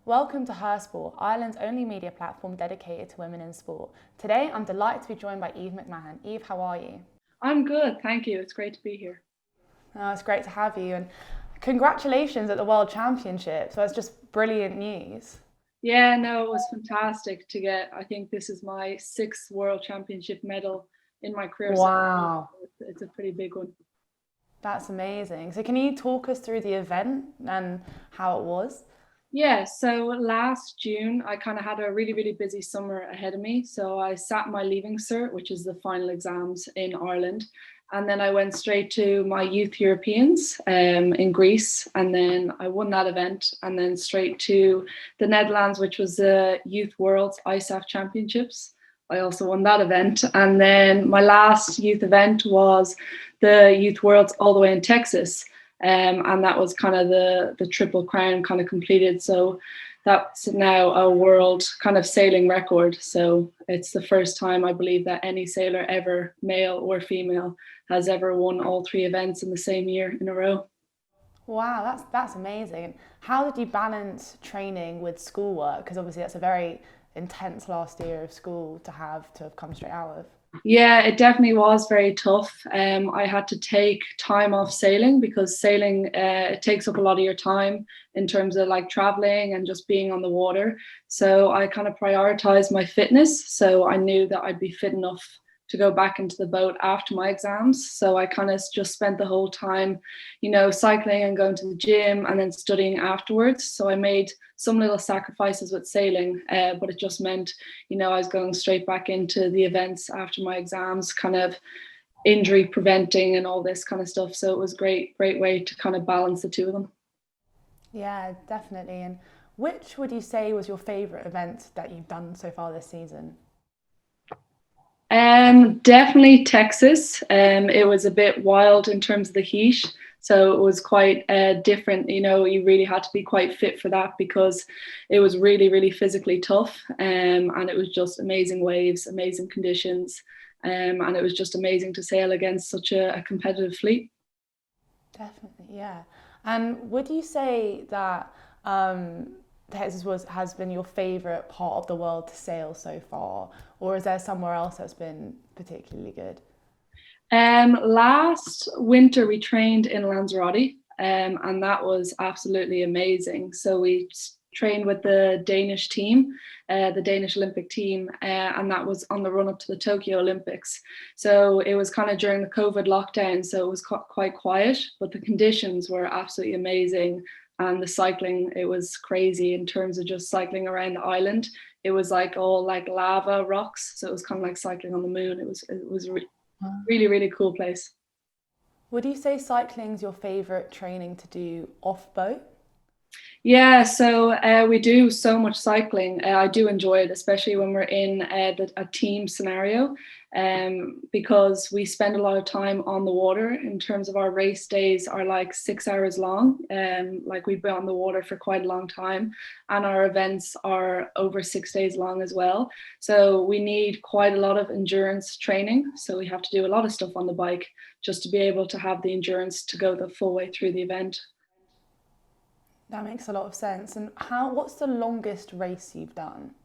Welcome to Her Sport, Ireland's only media platform dedicated to women in sport. Today, I'm delighted to be joined by McMahon. Eve, how are you? I'm good, thank you. It's great to be here. Oh, it's great to have you, and congratulations at the World Championship. So it's just brilliant news. Yeah, no, it was fantastic to get. I think this is my sixth World Championship medal in my career, so Wow, it's a pretty big one. that's amazing. So can you talk us through the event and how it was? Yeah, so last June, I kind of had a really, really busy summer ahead of me. So I sat my Leaving Cert, which is the final exams in Ireland. And then I went straight to my Youth Europeans in Greece. And then I won that event. And then straight to the Netherlands, which was the Youth World's ISAF Championships. I also won that event. And then my last youth event was the Youth Worlds all the way in Texas. And that was kind of the triple crown kind of completed. So that's now a world kind of sailing record. So it's the first time I believe that any sailor ever, male or female, has ever won all three events in the same year in a row. Wow, that's amazing. And how did you balance training with schoolwork? Because obviously that's a very intense last year of school to have come straight out of. Yeah, it definitely was very tough. I had to take time off sailing because sailing it takes up a lot of your time in terms of like traveling and just being on the water. So I kind of prioritized my fitness. So I knew that I'd be fit enough to go back into the boat after my exams. So I kind of just spent the whole time, cycling and going to the gym and then studying afterwards. So I made some little sacrifices with sailing, but it just meant I was going straight back into the events after my exams, kind of injury preventing and all this kind of stuff. So it was great way to kind of balance the two of them. Yeah, definitely. And which would you say was your favourite event that you've done so far this season? Definitely Texas. It was a bit wild in terms of the heat. So it was quite different. You really had to be quite fit for that because it was really, really physically tough. And it was just amazing waves, amazing conditions. And it was just amazing to sail against such a competitive fleet. Definitely, yeah. And would you say that has been your favourite part of the world to sail so far, or is there somewhere else that's been particularly good? Last winter we trained in Lanzarote, and that was absolutely amazing. So we trained with the Danish team, the Danish Olympic team, and that was on the run up to the Tokyo Olympics. So it was kind of during the COVID lockdown, so it was quite quiet, but the conditions were absolutely amazing. And the cycling, it was crazy in terms of just cycling around the island. It was like all like lava rocks, so it was kind of like cycling on the moon. It was really, really cool place. Would you say cycling's your favourite training to do off boat? Yeah, so we do so much cycling. I do enjoy it, especially when we're in a team scenario, because we spend a lot of time on the water. In terms of our race days, are like 6 hours long. Like we've been on the water for quite a long time, and our events are over 6 days long as well. So we need quite a lot of endurance training. So we have to do a lot of stuff on the bike just to be able to have the endurance to go the full way through the event. That makes a lot of sense. And what's the longest race you've done?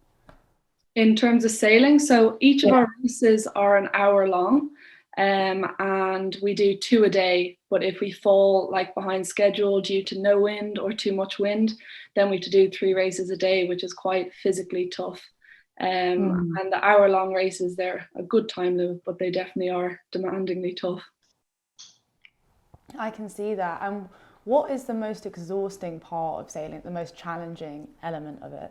In terms of sailing, so each of Yeah. our races are an hour long, and we do two a day. But if we fall like behind schedule due to no wind or too much wind, then we have to do three races a day, which is quite physically tough. Mm. And the hour long races, they're a good time limit, but they definitely are demandingly tough. I can see that. And what is the most exhausting part of sailing, the most challenging element of it?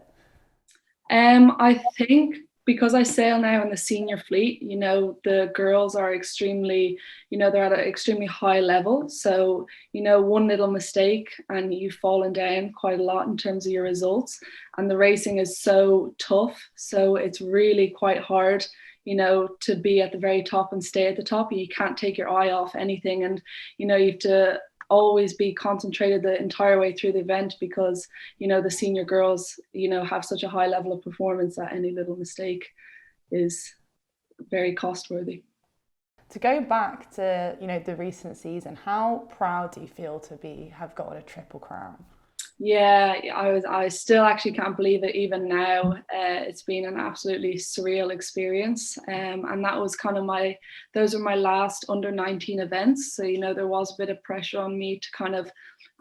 I think because I sail now in the senior fleet, the girls are extremely, they're at an extremely high level. So, one little mistake and you've fallen down quite a lot in terms of your results. And the racing is so tough. So it's really quite hard, to be at the very top and stay at the top. You can't take your eye off anything. And, you have to always be concentrated the entire way through the event because the senior girls have such a high level of performance that any little mistake is very cost worthy. To go back to the recent season, how proud do you feel to be have gotten a triple crown? Yeah, I still actually can't believe it even now. It's been an absolutely surreal experience. And that was kind of those were my last under 19 events. So, there was a bit of pressure on me to kind of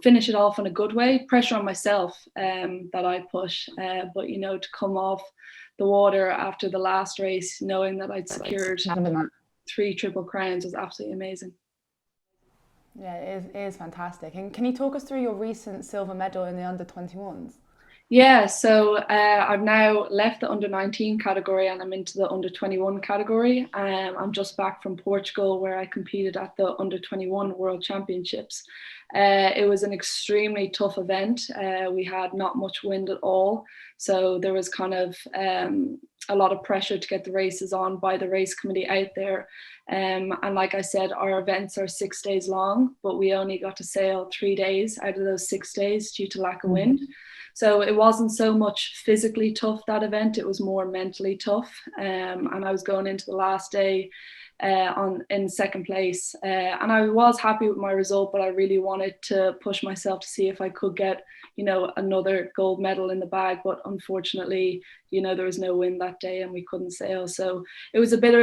finish it off in a good way, pressure on myself that I push. But, to come off the water after the last race, knowing that I'd secured 3 triple crowns was absolutely amazing. Yeah, it is fantastic. And can you talk us through your recent silver medal in the under 21s? Yeah, so I've now left the under 19 category and I'm into the under 21 category. I'm just back from Portugal where I competed at the under 21 World Championships. It was an extremely tough event. We had not much wind at all. So there was kind of a lot of pressure to get the races on by the race committee out there. And like I said, our events are 6 days long, but we only got to sail 3 days out of those 6 days due to lack of wind. So it wasn't so much physically tough, that event, it was more mentally tough. And I was going into the last day in second place. And I was happy with my result, but I really wanted to push myself to see if I could get, another gold medal in the bag. But unfortunately, there was no wind that day and we couldn't sail. So it was a bit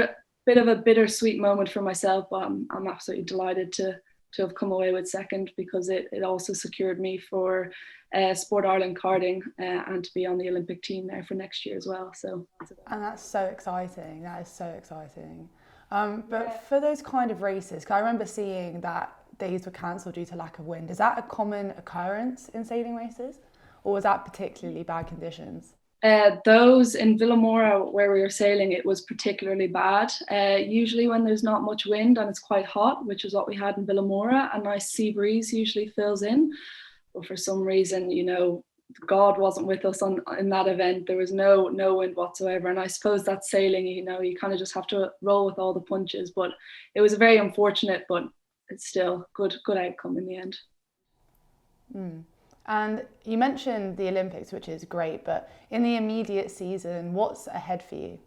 of a bittersweet moment for myself, but I'm absolutely delighted to have come away with second because it also secured me for Sport Ireland karting and to be on the Olympic team there for next year as well. And that's so exciting. That is so exciting. But for those kind of races, 'cause I remember seeing that days were cancelled due to lack of wind. Is that a common occurrence in sailing races, or was that particularly bad conditions? Those in Vilamoura where we were sailing, it was particularly bad. Usually when there's not much wind and it's quite hot, which is what we had in Vilamoura, a nice sea breeze usually fills in. But for some reason, God wasn't with us in that event. There was no wind whatsoever. And I suppose that sailing, you kind of just have to roll with all the punches. But it was very unfortunate, but it's still good outcome in the end. And you mentioned the Olympics, which is great, but in the immediate season, what's ahead for you?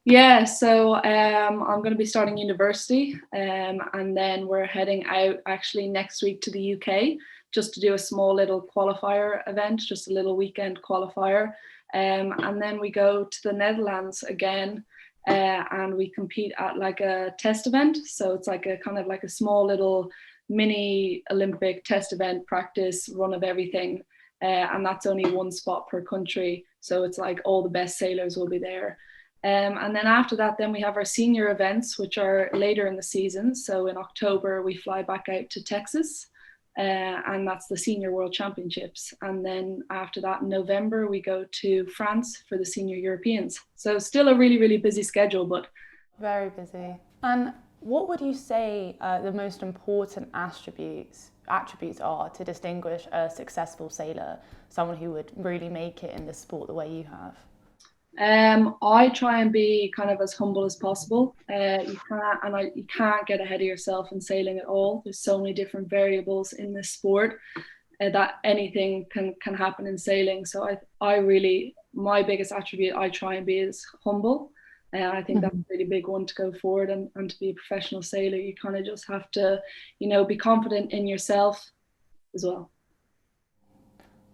Yeah, so I'm going to be starting university and then we're heading out actually next week to the UK just to do a small little qualifier event, just a little weekend qualifier. And then we go to the Netherlands again and we compete at like a test event. So it's like a kind of like a small little mini Olympic test event, practice, run of everything. And that's only one spot per country. So it's like all the best sailors will be there. And then after that, then we have our senior events, which are later in the season. So in October, we fly back out to Texas. And that's the Senior World Championships. And then after that, in November, we go to France for the Senior Europeans. So still a really, really busy schedule, but very busy. And what would you say the most important attributes are to distinguish a successful sailor, someone who would really make it in this sport the way you have? I try and be kind of as humble as possible. You can't get ahead of yourself in sailing at all. There's so many different variables in this sport that anything can happen in sailing. So I really, my biggest attribute I try and be is humble. I think that's a really big one to go forward and to be a professional sailor. You kind of just have to, be confident in yourself as well.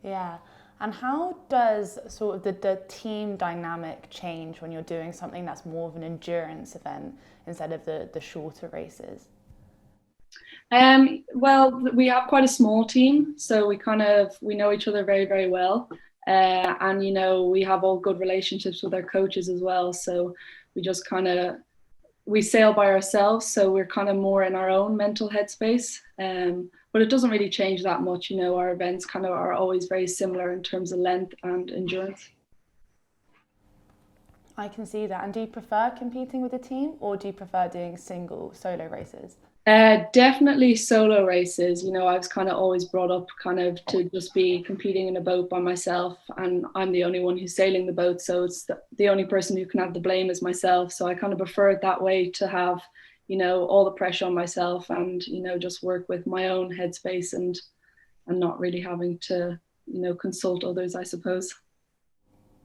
Yeah. And how does sort of the team dynamic change when you're doing something that's more of an endurance event instead of the shorter races? Well, we have quite a small team, so we know each other very, very well. And, we have all good relationships with our coaches as well. So we just we sail by ourselves. So we're kind of more in our own mental headspace. But it doesn't really change that much. Our events kind of are always very similar in terms of length and endurance. I can see that. And do you prefer competing with a team or do you prefer doing solo races? Definitely solo races. I was kind of always brought up kind of to just be competing in a boat by myself, and I'm the only one who's sailing the boat, so it's the only person who can have the blame is myself. So I kind of prefer it that way, to have all the pressure on myself and just work with my own headspace and not really having to consult others, I suppose.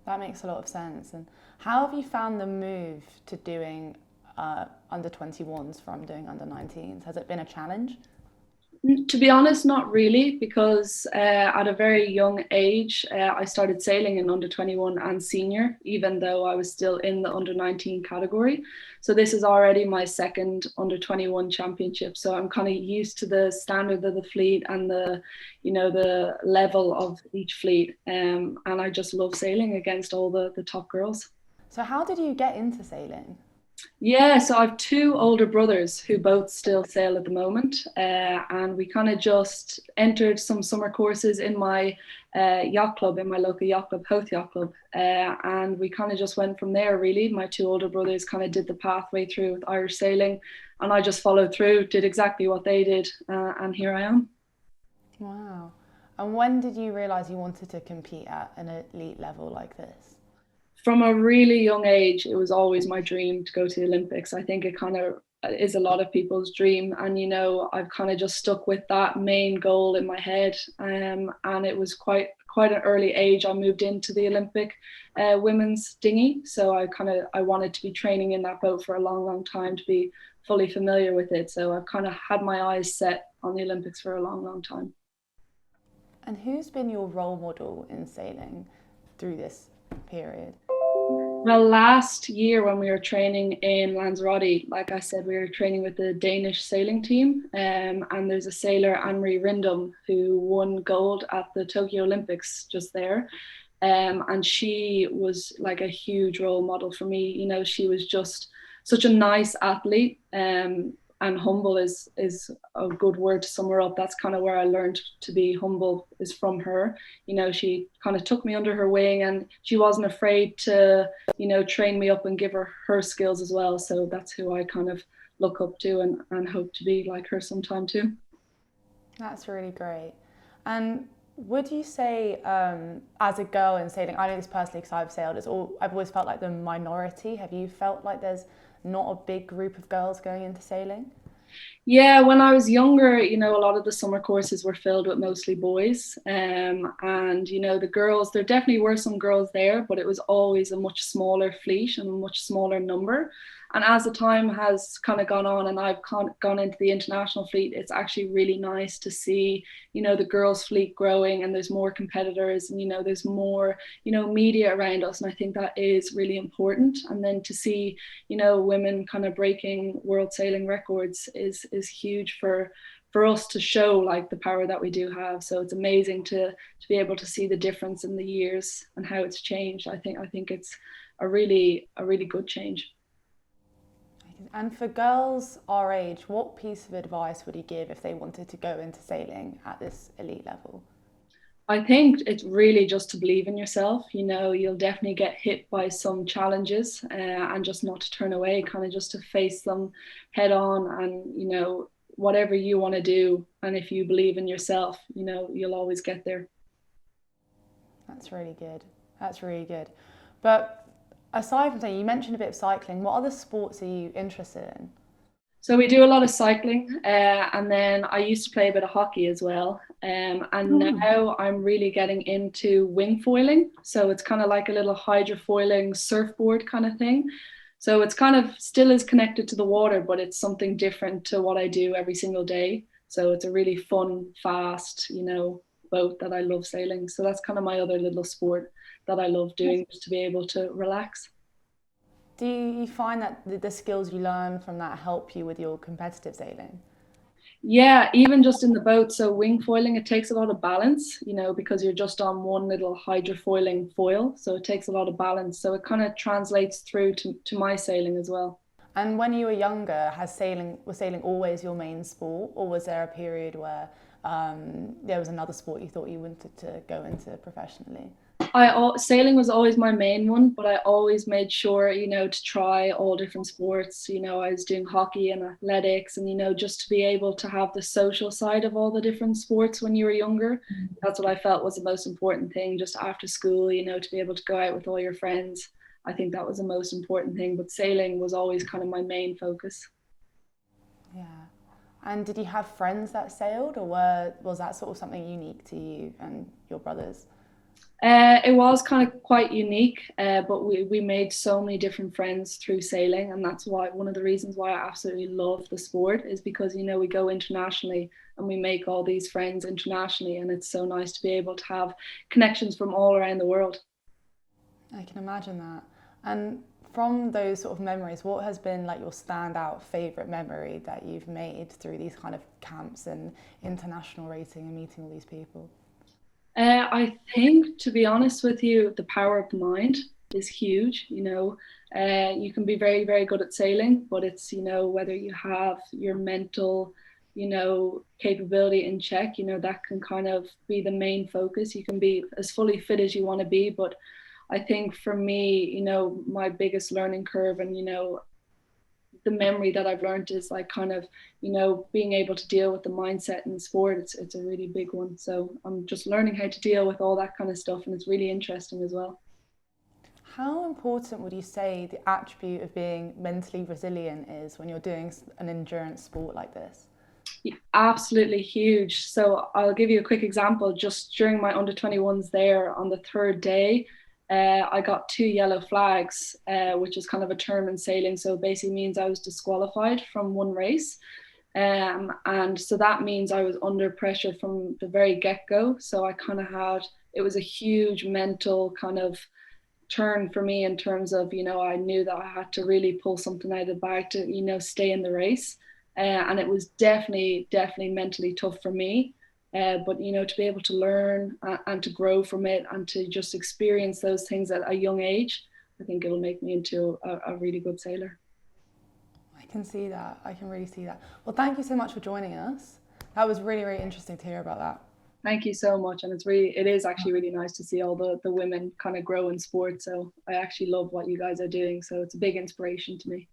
That makes a lot of sense. And how have you found the move to doing under 21s from doing under 19s? Has it been a challenge? To be honest, not really, because at a very young age, I started sailing in under 21 and senior, even though I was still in the under 19 category. So this is already my second under 21 championship. So I'm kind of used to the standard of the fleet and the level of each fleet. And I just love sailing against all the top girls. So how did you get into sailing? Yeah, so I've two older brothers who both still sail at the moment, and we kind of just entered some summer courses in my yacht club, in my local yacht club, Howth Yacht Club, and we kind of just went from there. Really, my two older brothers kind of did the pathway through with Irish sailing, and I just followed through, did exactly what they did, and here I am. Wow. And when did you realise you wanted to compete at an elite level like this? From a really young age, it was always my dream to go to the Olympics. I think it kind of is a lot of people's dream. And, I've kind of just stuck with that main goal in my head. And it was quite an early age. I moved into the Olympic women's dinghy. So I wanted to be training in that boat for a long, long time to be fully familiar with it. So I've kind of had my eyes set on the Olympics for a long, long time. And who's been your role model in sailing through this period? Well, last year when we were training in Lanzarote, like I said, we were training with the Danish sailing team, and there's a sailor, Anne-Marie Rindom, who won gold at the Tokyo Olympics just there. And she was like a huge role model for me. She was just such a nice athlete, and humble is a good word to sum her up. That's kind of where I learned to be humble, is from her. She kind of took me under her wing, and she wasn't afraid to, train me up and give her skills as well. So that's who I kind of look up to and hope to be like her sometime too. That's really great. And would you say, as a girl in sailing, I know this personally because I've sailed, I've always felt like the minority. Have you felt like there's not a big group of girls going into sailing? Yeah, when I was younger, a lot of the summer courses were filled with mostly boys. And, the girls, there definitely were some girls there, but it was always a much smaller fleet and a much smaller number. And as the time has kind of gone on and I've gone into the international fleet, it's actually really nice to see, the girls' fleet growing, and there's more competitors, and, there's more, media around us. And I think that is really important. And then to see, women kind of breaking world sailing records is huge for us to show like the power that we do have. So it's amazing to be able to see the difference in the years and how it's changed. I think it's a really good change. And for girls our age, what piece of advice would you give if they wanted to go into sailing at this elite level? I think it's really just to believe in yourself. You'll definitely get hit by some challenges, and just not to turn away, kind of just to face them head on. And, whatever you want to do, and if you believe in yourself, you'll always get there. That's really good. That's really good. But aside from saying, you mentioned a bit of cycling, what other sports are you interested in? So we do a lot of cycling, and then I used to play a bit of hockey as well. And now I'm really getting into wing foiling. So it's kind of like a little hydrofoiling surfboard kind of thing. So it's kind of still is connected to the water, but it's something different to what I do every single day. So it's a really fun, fast, boat that I love sailing. So that's kind of my other little sport that I love doing, just to be able to relax. Do you find that the skills you learn from that help you with your competitive sailing? Yeah, even just in the boat. So wing foiling, it takes a lot of balance, because you're just on one little hydrofoiling foil. So it takes a lot of balance. So it kind of translates through to my sailing as well. And when you were younger, was sailing always your main sport, or was there a period where there was another sport you thought you wanted to go into professionally? Sailing was always my main one, but I always made sure, to try all different sports. I was doing hockey and athletics, and, just to be able to have the social side of all the different sports when you were younger. That's what I felt was the most important thing, just after school, to be able to go out with all your friends. I think that was the most important thing, but sailing was always kind of my main focus. Yeah. And did you have friends that sailed, or was that sort of something unique to you and your brothers? It was kind of quite unique, but we made so many different friends through sailing, and that's why one of the reasons why I absolutely love the sport is because we go internationally and we make all these friends internationally, and it's so nice to be able to have connections from all around the world. I can imagine that. And from those sort of memories, what has been like your standout favourite memory that you've made through these kind of camps and international racing and meeting all these people? I think, to be honest with you, the power of the mind is huge. You can be very, very good at sailing, but it's, whether you have your mental, capability in check, that can kind of be the main focus. You can be as fully fit as you want to be, but I think for me, my biggest learning curve and, the memory that I've learned is like kind of, being able to deal with the mindset in sport. It's a really big one. So I'm just learning how to deal with all that kind of stuff, and it's really interesting as well. How important would you say the attribute of being mentally resilient is when you're doing an endurance sport like this? Yeah, absolutely huge. So I'll give you a quick example. Just during my under 21s there on the third day, I got 2 yellow flags, which is kind of a term in sailing. So it basically means I was disqualified from one race. And so that means I was under pressure from the very get-go. So I kind of it was a huge mental kind of turn for me in terms of, I knew that I had to really pull something out of the bag to, stay in the race. And it was definitely mentally tough for me. But to be able to learn and to grow from it and to just experience those things at a young age, I think it'll make me into a really good sailor. I can see that. I can really see that. Well, thank you so much for joining us. That was really, really interesting to hear about that. Thank you so much. And it is actually really nice to see all the women kind of grow in sport. So I actually love what you guys are doing. So it's a big inspiration to me.